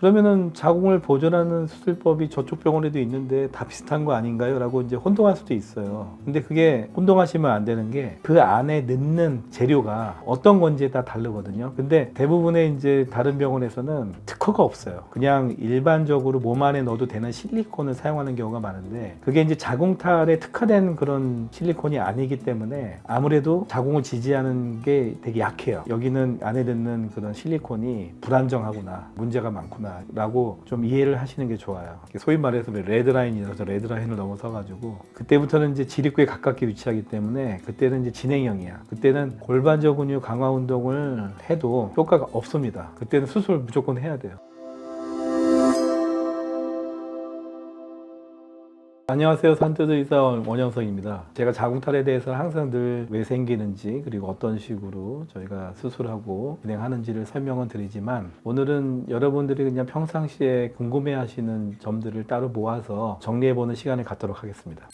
그러면은 자궁을 보존하는 수술법이 저쪽 병원에도 있는데 다 비슷한 거 아닌가요? 라고 이제 혼동할 수도 있어요. 근데 그게 혼동하시면 안 되는 게 그 안에 넣는 재료가 어떤 건지에 따라 다르거든요. 근데 대부분의 이제 다른 병원에서는 특허가 없어요. 그냥 일반적으로 몸 안에 넣어도 되는 실리콘을 사용하는 경우가 많은데 그게 이제 자궁탈에 특화된 그런 실리콘이 아니기 때문에 아무래도 자궁을 지지하는 게 되게 약해요. 여기는 안에 넣는 그런 실리콘이 불안정하구나, 문제가 많구나 라고 좀 이해를 하시는 게 좋아요. 소위 말해서 레드라인이라서 레드라인을 넘어서 가지고 그때부터는 이제 지립구에 가깝게 위치하기 때문에 그때는 이제 진행형이야. 그때는 골반저 근육 강화 운동을 해도 효과가 없습니다. 그때는 수술 무조건 해야 돼요. 안녕하세요. 산뜨드 의사 원영석입니다. 제가 자궁탈에 대해서 항상 늘 왜 생기는지 그리고 어떤 식으로 저희가 수술하고 진행하는지를 설명은 드리지만 오늘은 여러분들이 그냥 평상시에 궁금해하시는 점들을 따로 모아서 정리해보는 시간을 갖도록 하겠습니다.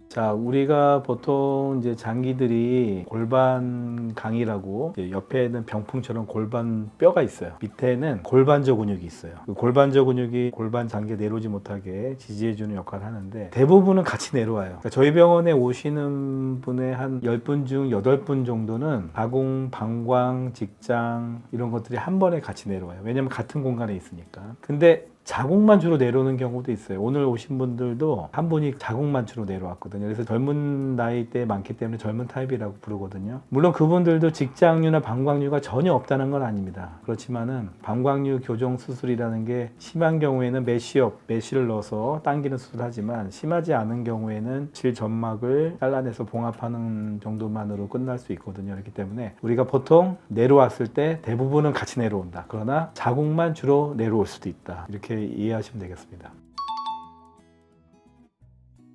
자, 우리가 보통 이제 장기들이 골반강이라고 옆에는 병풍처럼 골반 뼈가 있어요. 밑에는 골반저 근육이 있어요. 그 골반저 근육이 골반 장기에 내려오지 못하게 지지해주는 역할을 하는데 대부분은 같이 내려와요. 그러니까 저희 병원에 오시는 분의 한 10분 중 8분 정도는 자궁, 방광, 직장 이런 것들이 한 번에 같이 내려와요. 왜냐면 같은 공간에 있으니까. 근데 자궁만 주로 내려오는 경우도 있어요. 오늘 오신 분들도 한 분이 자궁만 주로 내려왔거든요. 그래서 젊은 나이대 많기 때문에 젊은 타입이라고 부르거든요. 물론 그분들도 직장류나 방광류가 전혀 없다는 건 아닙니다. 그렇지만은 방광류 교정 수술이라는 게 심한 경우에는 메쉬를 넣어서 당기는 수술을 하지만 심하지 않은 경우에는 질점막을 잘라내서 봉합하는 정도만으로 끝날 수 있거든요. 그렇기 때문에 우리가 보통 내려왔을 때 대부분은 같이 내려온다. 그러나 자궁만 주로 내려올 수도 있다. 이렇게 이해하시면 되겠습니다.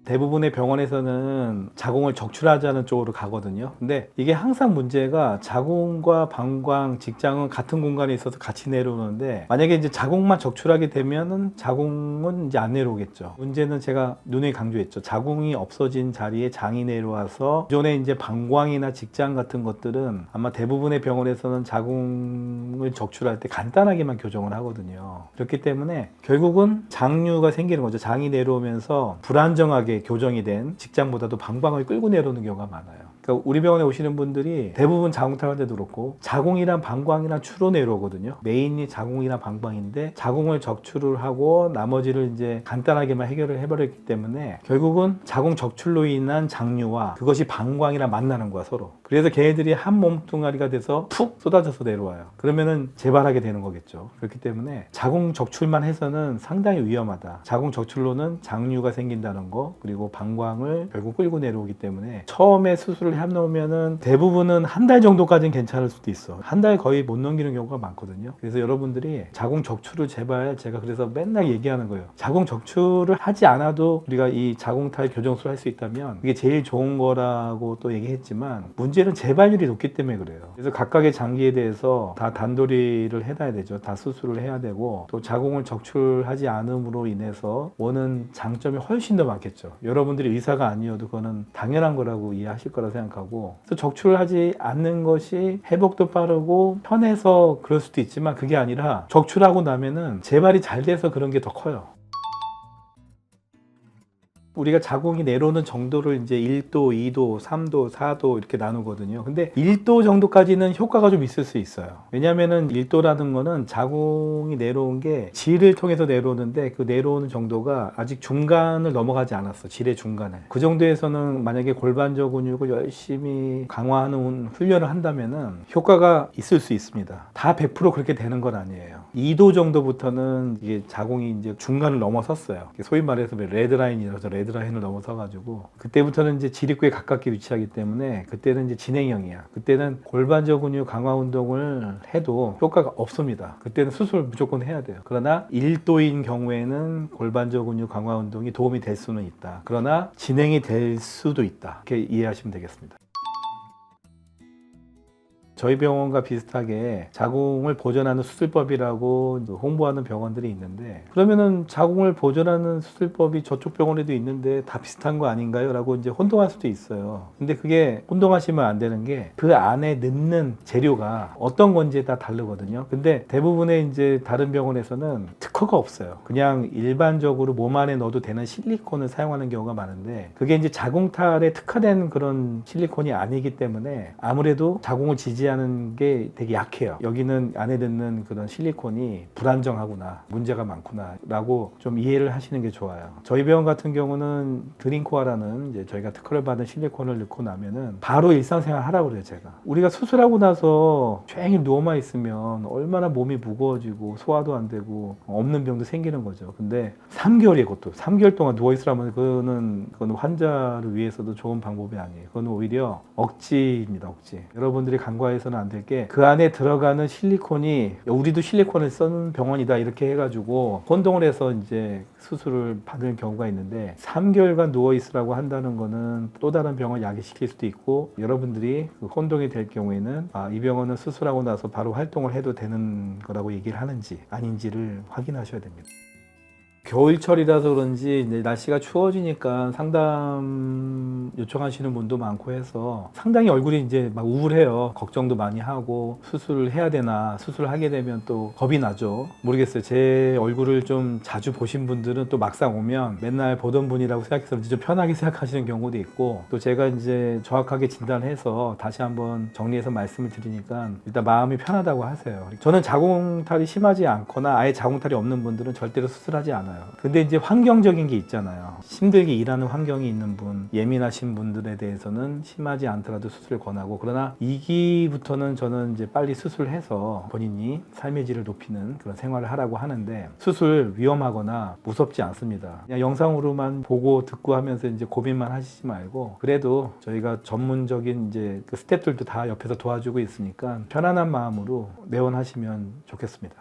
대부분의 병원에서는 자궁을 적출하자는 쪽으로 가거든요. 근데 이게 항상 문제가 자궁과 방광, 직장은 같은 공간에 있어서 같이 내려오는데 만약에 이제 자궁만 적출하게 되면은 자궁은 이제 안 내려오겠죠. 문제는 제가 누누이 강조했죠. 자궁이 없어진 자리에 장이 내려와서 기존에 이제 방광이나 직장 같은 것들은 아마 대부분의 병원에서는 자궁을 적출할 때 간단하게만 교정을 하거든요. 그렇기 때문에 결국은 장류가 생기는 거죠. 장이 내려오면서 불안정하게 교정이 된 직장보다도 방광을 끌고 내려오는 경우가 많아요. 그러니까 우리 병원에 오시는 분들이 대부분 자궁탈 환자도 그렇고 자궁이랑 방광이랑 주로 내려오거든요. 메인이 자궁이나 방광인데 자궁을 적출을 하고 나머지를 이제 간단하게만 해결을 해버렸기 때문에 결국은 자궁 적출로 인한 장류와 그것이 방광이랑 만나는 거야 서로. 그래서 걔네들이 한 몸뚱아리가 돼서 푹 쏟아져서 내려와요. 그러면은 재발하게 되는 거겠죠. 그렇기 때문에 자궁 적출만 해서는 상당히 위험하다. 자궁 적출로는 장류가 생긴다는 거 그리고 방광을 결국 끌고 내려오기 때문에 처음에 수술을 해놓으면은 대부분은 한 달 정도까지는 괜찮을 수도 있어. 한 달 거의 못 넘기는 경우가 많거든요. 그래서 여러분들이 자궁 적출을 제발 제가 그래서 맨날 얘기하는 거예요. 자궁 적출을 하지 않아도 우리가 이 자궁탈 교정술을 할 수 있다면 이게 제일 좋은 거라고 또 얘기했지만 문제는 재발률이 높기 때문에 그래요. 그래서 각각의 장기에 대해서 다 단도리를 해놔야 되죠. 다 수술을 해야 되고 또 자궁을 적출하지 않음으로 인해서 오는 장점이 훨씬 더 많겠죠. 여러분들이 의사가 아니어도 그거는 당연한 거라고 이해하실 거라 생각하고 그래서 적출을 하지 않는 것이 회복도 빠르고 편해서 그럴 수도 있지만 그게 아니라 적출하고 나면은 재발이 잘 돼서 그런 게 더 커요. 우리가 자궁이 내려오는 정도를 이제 1도, 2도, 3도, 4도 이렇게 나누거든요. 근데 1도 정도까지는 효과가 좀 있을 수 있어요. 왜냐면은 1도라는 거는 자궁이 내려온 게 질을 통해서 내려오는데 그 내려오는 정도가 아직 중간을 넘어가지 않았어. 질의 중간을. 그 정도에서는 만약에 골반저 근육을 열심히 강화하는 훈련을 한다면은 효과가 있을 수 있습니다. 다 100% 그렇게 되는 건 아니에요. 2도 정도부터는 이게 자궁이 이제 중간을 넘어섰어요. 소위 말해서 레드라인이라서 레드라인을 넘어서 가지고 그때부터는 이제 지립구에 가깝게 위치하기 때문에 그때는 이제 진행형이야. 그때는 골반저 근육 강화 운동을 해도 효과가 없습니다. 그때는 수술 무조건 해야 돼요. 그러나 1도인 경우에는 골반저 근육 강화 운동이 도움이 될 수는 있다. 그러나 진행이 될 수도 있다. 이렇게 이해하시면 되겠습니다. 저희 병원과 비슷하게 자궁을 보존하는 수술법이라고 홍보하는 병원들이 있는데, 그러면은 자궁을 보존하는 수술법이 저쪽 병원에도 있는데 다 비슷한 거 아닌가요? 라고 이제 혼동할 수도 있어요. 근데 그게 혼동하시면 안 되는 게 그 안에 넣는 재료가 어떤 건지에 다 다르거든요. 근데 대부분의 이제 다른 병원에서는 특허가 없어요. 그냥 일반적으로 몸 안에 넣어도 되는 실리콘을 사용하는 경우가 많은데, 그게 이제 자궁탈에 특화된 그런 실리콘이 아니기 때문에 아무래도 자궁을 지지하는 게 되게 약해요. 여기는 안에 넣는 그런 실리콘이 불안정하구나, 문제가 많구나 라고 좀 이해를 하시는 게 좋아요. 저희 병원 같은 경우는 드링코아라는 이제 저희가 특허를 받은 실리콘을 넣고 나면은 바로 일상생활 하라고 그래요. 제가 우리가 수술하고 나서 종일 누워만 있으면 얼마나 몸이 무거워지고 소화도 안 되고 없는 병도 생기는 거죠. 근데 3개월이에요. 그것도 3개월 동안 누워있으라면 그건 환자를 위해서도 좋은 방법이 아니에요. 그건 오히려 억지입니다. 억지. 여러분들이 간과해서는 안 될 게, 그 안에 들어가는 실리콘이 우리도 실리콘을 쓰는 병원이다 이렇게 해가지고 혼동을 해서 이제 수술을 받을 경우가 있는데, 3개월간 누워있으라고 한다는 거는 또 다른 병원 야기시킬 수도 있고, 여러분들이 그 혼동이 될 경우에는 이 병원은 수술하고 나서 바로 활동을 해도 되는 거라고 얘기를 하는지 아닌지를 확인하셔야 됩니다. 겨울철이라서 그런지 이제 날씨가 추워지니까 상담 요청하시는 분도 많고 해서 상당히 얼굴이 이제 막 우울해요. 걱정도 많이 하고, 수술을 해야 되나, 수술을 하게 되면 또 겁이 나죠. 모르겠어요. 제 얼굴을 좀 자주 보신 분들은 또 막상 오면 맨날 보던 분이라고 생각해서 좀 편하게 생각하시는 경우도 있고, 또 제가 이제 정확하게 진단해서 다시 한번 정리해서 말씀을 드리니까 일단 마음이 편하다고 하세요. 저는 자궁탈이 심하지 않거나 아예 자궁탈이 없는 분들은 절대로 수술하지 않아요. 근데 이제 환경적인 게 있잖아요. 힘들게 일하는 환경이 있는 분, 예민하신 분들에 대해서는 심하지 않더라도 수술을 권하고, 그러나 2기부터는 저는 이제 빨리 수술해서 본인이 삶의 질을 높이는 그런 생활을 하라고 하는데, 수술 위험하거나 무섭지 않습니다. 그냥 영상으로만 보고 듣고 하면서 이제 고민만 하시지 말고, 그래도 저희가 전문적인 이제 그 스태프들도 다 옆에서 도와주고 있으니까 편안한 마음으로 내원하시면 좋겠습니다.